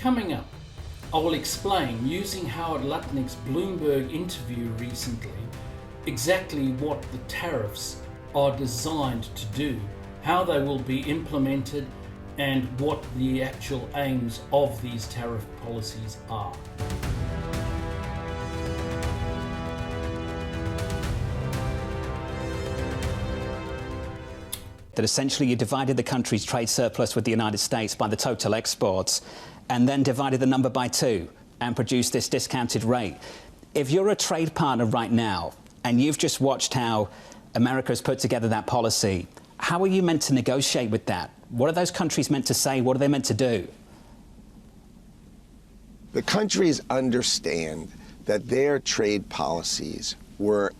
Coming up, I will explain, using Howard Lutnick's Bloomberg interview recently, exactly what the tariffs are designed to do, how they will be implemented, and what the actual aims of these tariff policies are. That essentially you divided the country's trade surplus with the United States by the total exports, and then divided the number by 2 and produced this discounted rate. If you're a trade partner right now and you've just watched how America has put together that policy, how are you meant to negotiate with that? What are those countries meant to say? What are they meant to do? The countries understand that their trade policies were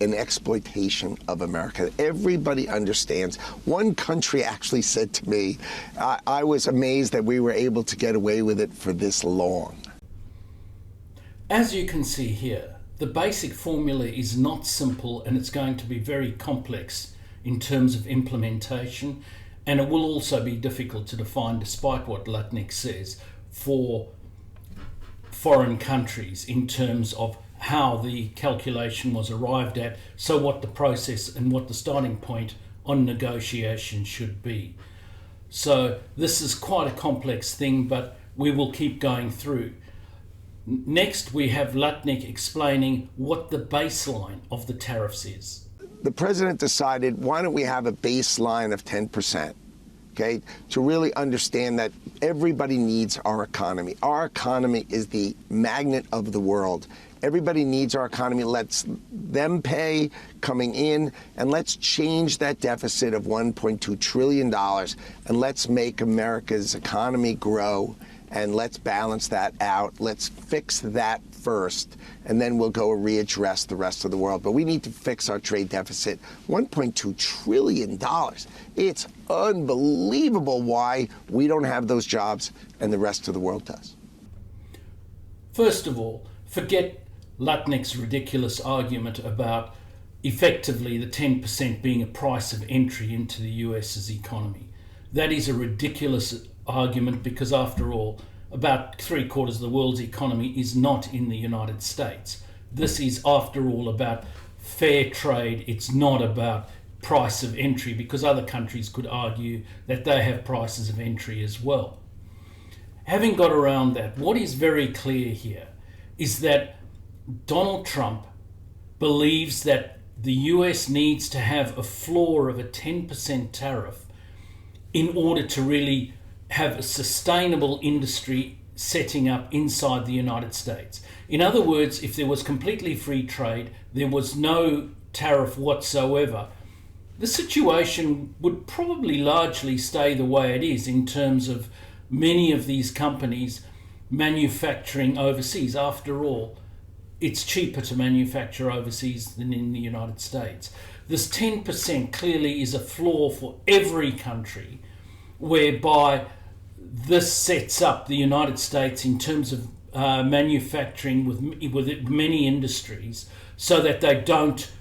an exploitation of America. Everybody understands. One country actually said to me, I was amazed that we were able to get away with it for this long. As you can see here, the basic formula is not simple, and it's going to be very complex in terms of implementation, and it will also be difficult to define, despite what Lutnick says, for foreign countries in terms of how the calculation was arrived at, so what the process and what the starting point on negotiation should be. So this is quite a complex thing, but we will keep going through. Next, we have Lutnick explaining what the baseline of the tariffs is. The president decided, why don't we have a baseline of 10%? Okay, to really understand that everybody needs our economy. Our economy is the magnet of the world. Everybody needs our economy. Let's them pay coming in, and let's change that deficit of $1.2 trillion, and let's make America's economy grow, and let's balance that out. Let's fix that first, and then we'll go readdress the rest of the world. But we need to fix our trade deficit. $1.2 trillion. It's unbelievable why we don't have those jobs and the rest of the world does. First of all, forget Lutnick's ridiculous argument about effectively the 10% being a price of entry into the US's economy. That is a ridiculous argument because, after all, about 3/4 of the world's economy is not in the United States. This is, after all, about fair trade. It's not about price of entry, because other countries could argue that they have prices of entry as well. Having got around that, what is very clear here is that Donald Trump believes that the US needs to have a floor of a 10% tariff in order to really have a sustainable industry setting up inside the United States. In other words, if there was completely free trade, there was no tariff whatsoever, the situation would probably largely stay the way it is in terms of many of these companies manufacturing overseas. After all, it's cheaper to manufacture overseas than in the United States. This 10% clearly is a floor for every country, whereby this sets up the United States in terms of manufacturing with many industries, so that they don't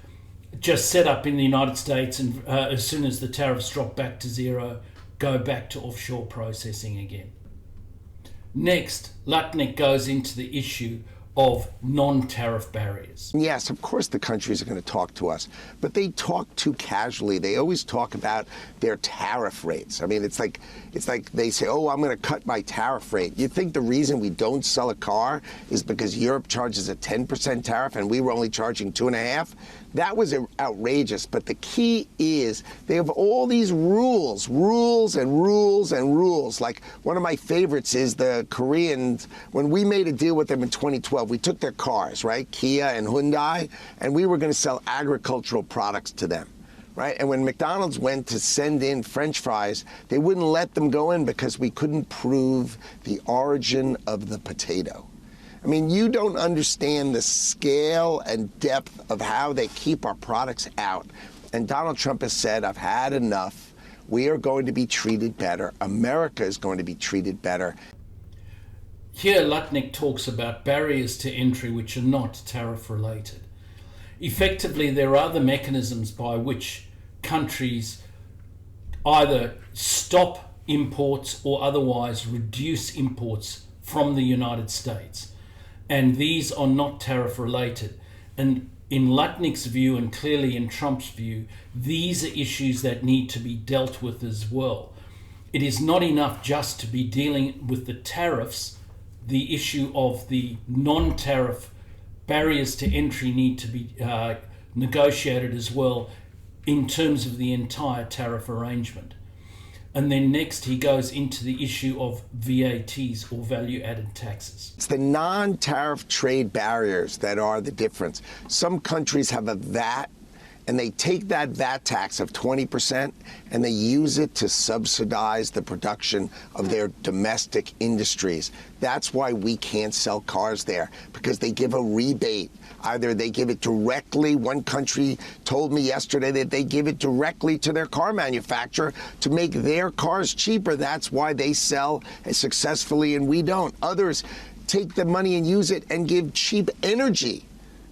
just set up in the United States and as soon as the tariffs drop back to zero, go back to offshore processing again. Next, Lutnick goes into the issue of non-tariff barriers. Yes, of course the countries are going to talk to us, but they talk too casually. They always talk about their tariff rates. I mean, it's like they say, oh, I'm going to cut my tariff rate. You think the reason we don't sell a car is because Europe charges a 10% tariff and we were only charging 2.5%? That was outrageous. But the key is they have all these rules. Like, one of my favorites is the Koreans. When we made a deal with them in 2012, we took their cars, right, Kia and Hyundai, and we were going to sell agricultural products to them, right? And when McDonald's went to send in French fries, they wouldn't let them go in because we couldn't prove the origin of the potato. I mean, you don't understand the scale and depth of how they keep our products out. And Donald Trump has said, I've had enough. We are going to be treated better. America is going to be treated better. Here, Lutnick talks about barriers to entry which are not tariff related. Effectively, there are other mechanisms by which countries either stop imports or otherwise reduce imports from the United States. And these are not tariff related. And in Lutnick's view, and clearly in Trump's view, these are issues that need to be dealt with as well. It is not enough just to be dealing with the tariffs. The issue of the non-tariff barriers to entry need to be negotiated as well in terms of the entire tariff arrangement. And then next he goes into the issue of VATs, or value-added taxes. It's the non-tariff trade barriers that are the difference. Some countries have a VAT, and they take that VAT tax of 20% and they use it to subsidize the production of their domestic industries. That's why we can't sell cars there, because they give a rebate. Either they give it directly. One country told me yesterday that they give it directly to their car manufacturer to make their cars cheaper. That's why they sell successfully and we don't. Others take the money and use it and give cheap energy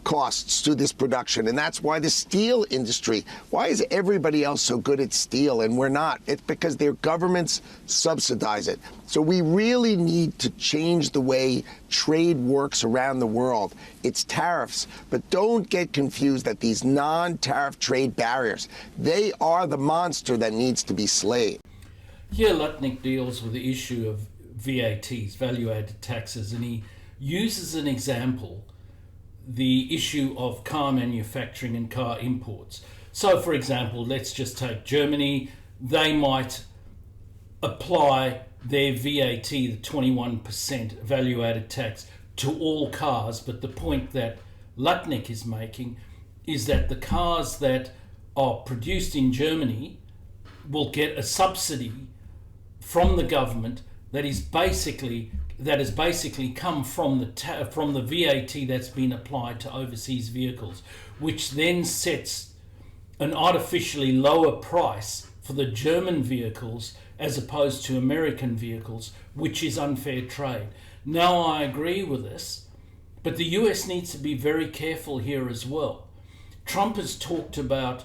costs to this production. And that's why the steel industry, why is everybody else so good at steel and we're not? It's because their governments subsidize it. So we really need to change the way trade works around the world. It's tariffs, but don't get confused that these non-tariff trade barriers, they are the monster that needs to be slain. Here Lutnick deals with the issue of VATs, value-added taxes, and he uses an example, the issue of car manufacturing and car imports. So, for example, let's just take Germany. They might apply their VAT, the 21% value-added tax, to all cars, but the point that Lutnick is making is that the cars that are produced in Germany will get a subsidy from the government that has basically come from the VAT that's been applied to overseas vehicles, which then sets an artificially lower price for the German vehicles as opposed to American vehicles, which is unfair trade. Now, I agree with this, but the US needs to be very careful here as well. Trump has talked about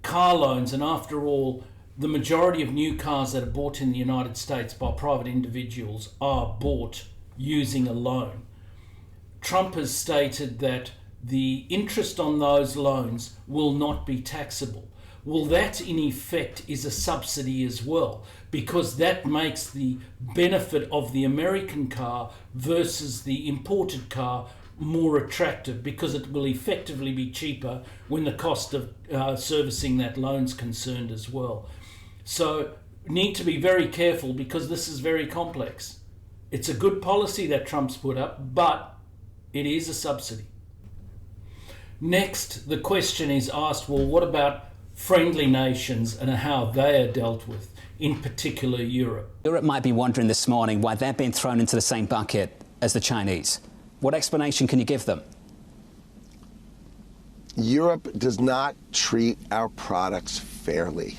car loans, and after all, the majority of new cars that are bought in the United States by private individuals are bought using a loan. Trump has stated that the interest on those loans will not be taxable. Well, that in effect is a subsidy as well, because that makes the benefit of the American car versus the imported car more attractive, because it will effectively be cheaper when the cost of servicing that loan's concerned as well. So need to be very careful, because this is very complex. It's a good policy that Trump's put up, but it is a subsidy. Next, the question is asked, well, what about friendly nations and how they are dealt with, in particular Europe? Europe might be wondering this morning why they're being thrown into the same bucket as the Chinese. What explanation can you give them? Europe does not treat our products fairly.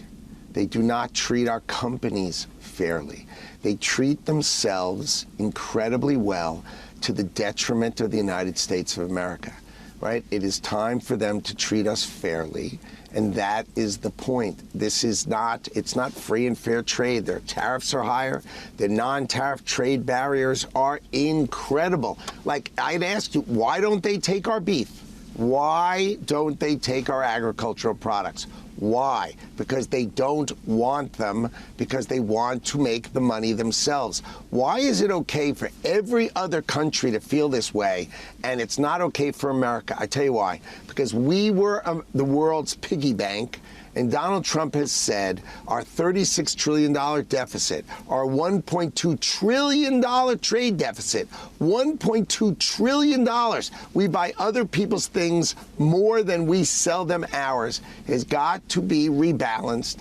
They do not treat our companies fairly. They treat themselves incredibly well to the detriment of the United States of America, right? It is time for them to treat us fairly, and that is the point. It's not free and fair trade. Their tariffs are higher. The non-tariff trade barriers are incredible. Like, I'd ask you, why don't they take our beef? Why don't they take our agricultural products? Why? Because they don't want them, because they want to make the money themselves. Why is it okay for every other country to feel this way, and it's not okay for America? I tell you why. Because we were the world's piggy bank, and Donald Trump has said our $36 trillion deficit, our $1.2 trillion trade deficit, $1.2 trillion. We buy other people's things more than we sell them ours, has got to be rebalanced.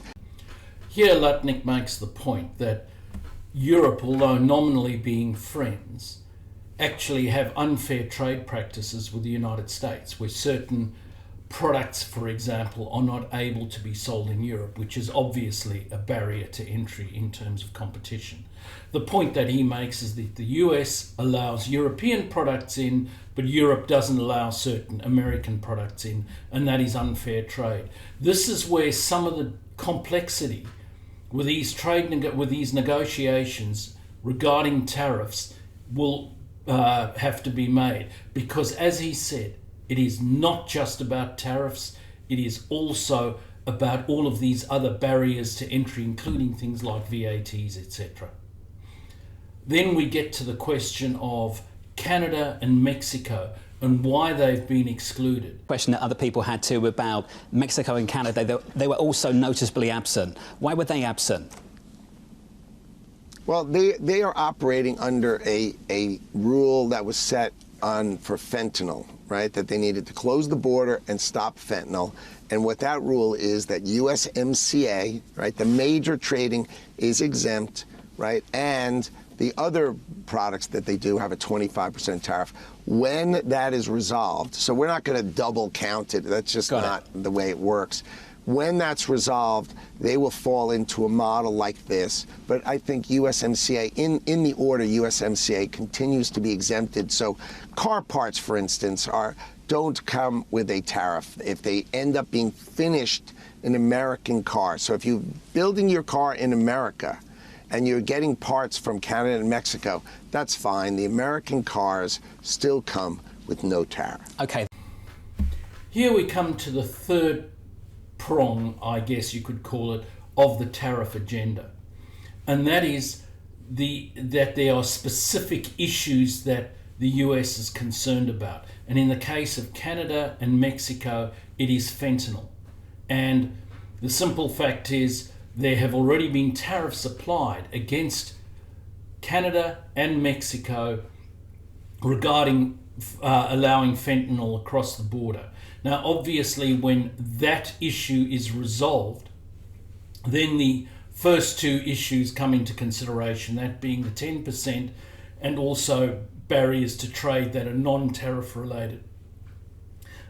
Here Lutnick makes the point that Europe, although nominally being friends, actually have unfair trade practices with the United States, where certain products, for example, are not able to be sold in Europe, which is obviously a barrier to entry in terms of competition. The point that he makes is that the US allows European products in, but Europe doesn't allow certain American products in, and that is unfair trade. This is where some of the complexity with these negotiations regarding tariffs will have to be made, because as he said, it is not just about tariffs, it is also about all of these other barriers to entry, including things like VATs, etc. Then we get to the question of Canada and Mexico and why they've been excluded. Question that other people had too about Mexico and Canada, they were also noticeably absent. Why were they absent? Well, they are operating under a rule that was set for fentanyl, right? That they needed to close the border and stop fentanyl. And what that rule is that USMCA, right, the major trading is exempt, right? And the other products that they do have a 25% tariff. When that is resolved, so we're not going to double count it. That's just not the way it works. When that's resolved, they will fall into a model like this. But I think USMCA, in the order, USMCA continues to be exempted. So car parts, for instance, don't come with a tariff if they end up being finished in American cars. So if you're building your car in America and you're getting parts from Canada and Mexico, that's fine. The American cars still come with no tariff. Okay. Here we come to the third prong, I guess you could call it, of the tariff agenda. And that is that there are specific issues that the US is concerned about. And in the case of Canada and Mexico, it is fentanyl. And the simple fact is there have already been tariffs applied against Canada and Mexico regarding allowing fentanyl across the border. Now, obviously, when that issue is resolved, then the first two issues come into consideration, that being the 10% and also barriers to trade that are non-tariff related.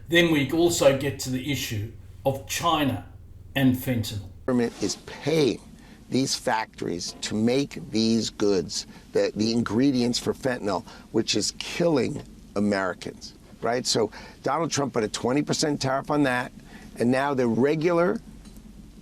Then we also get to the issue of China and fentanyl. The government is paying these factories to make these goods, the ingredients for fentanyl, which is killing Americans, right? So Donald Trump put a 20% tariff on that, and now the regular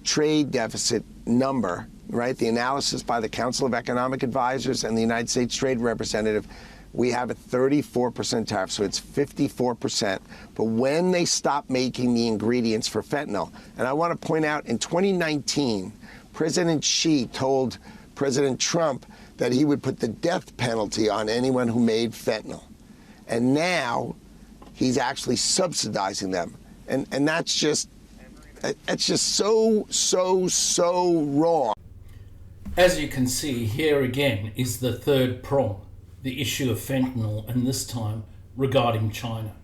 trade deficit number, right, the analysis by the Council of Economic Advisors and the United States Trade Representative, we have a 34% tariff, so it's 54%. But when they stop making the ingredients for fentanyl, and I want to point out, in 2019, President Xi told President Trump that he would put the death penalty on anyone who made fentanyl. And now he's actually subsidizing them. And that's just so wrong. As you can see, here again is the third prong, the issue of fentanyl, and this time regarding China.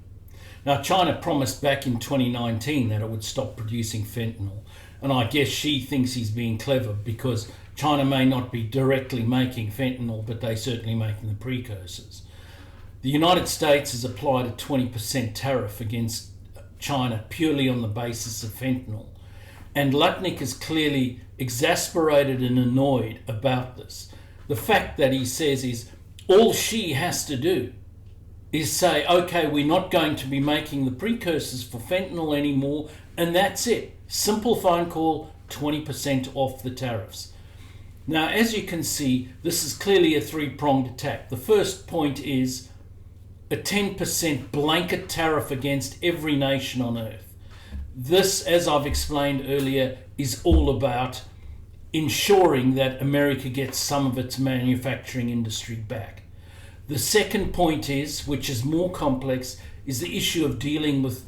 Now, China promised back in 2019 that it would stop producing fentanyl, and I guess Xi thinks he's being clever because China may not be directly making fentanyl, but they're certainly making the precursors. The United States has applied a 20% tariff against China purely on the basis of fentanyl, and Lutnick is clearly exasperated and annoyed about this. The fact that he says is all Xi has to do is say, okay, we're not going to be making the precursors for fentanyl anymore, and that's it. Simple phone call, 20% off the tariffs. Now, as you can see, this is clearly a three-pronged attack. The first point is a 10% blanket tariff against every nation on earth. This, as I've explained earlier, is all about ensuring that America gets some of its manufacturing industry back. The second point is, which is more complex, is the issue of dealing with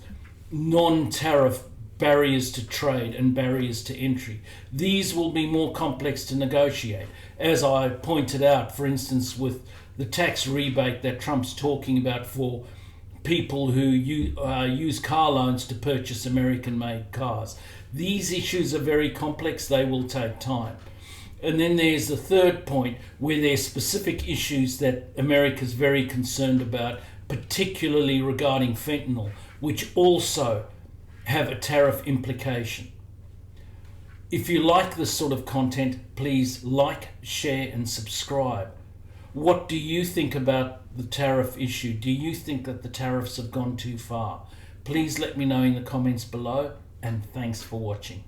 non-tariff barriers to trade and barriers to entry. These will be more complex to negotiate. As I pointed out, for instance, with the tax rebate that Trump's talking about for people who use car loans to purchase American-made cars. These issues are very complex. They will take time. And then there's the third point where there's specific issues that America's very concerned about, particularly regarding fentanyl, which also have a tariff implication. If you like this sort of content, please like, share, and subscribe. What do you think about the tariff issue? Do you think that the tariffs have gone too far? Please let me know in the comments below, and thanks for watching.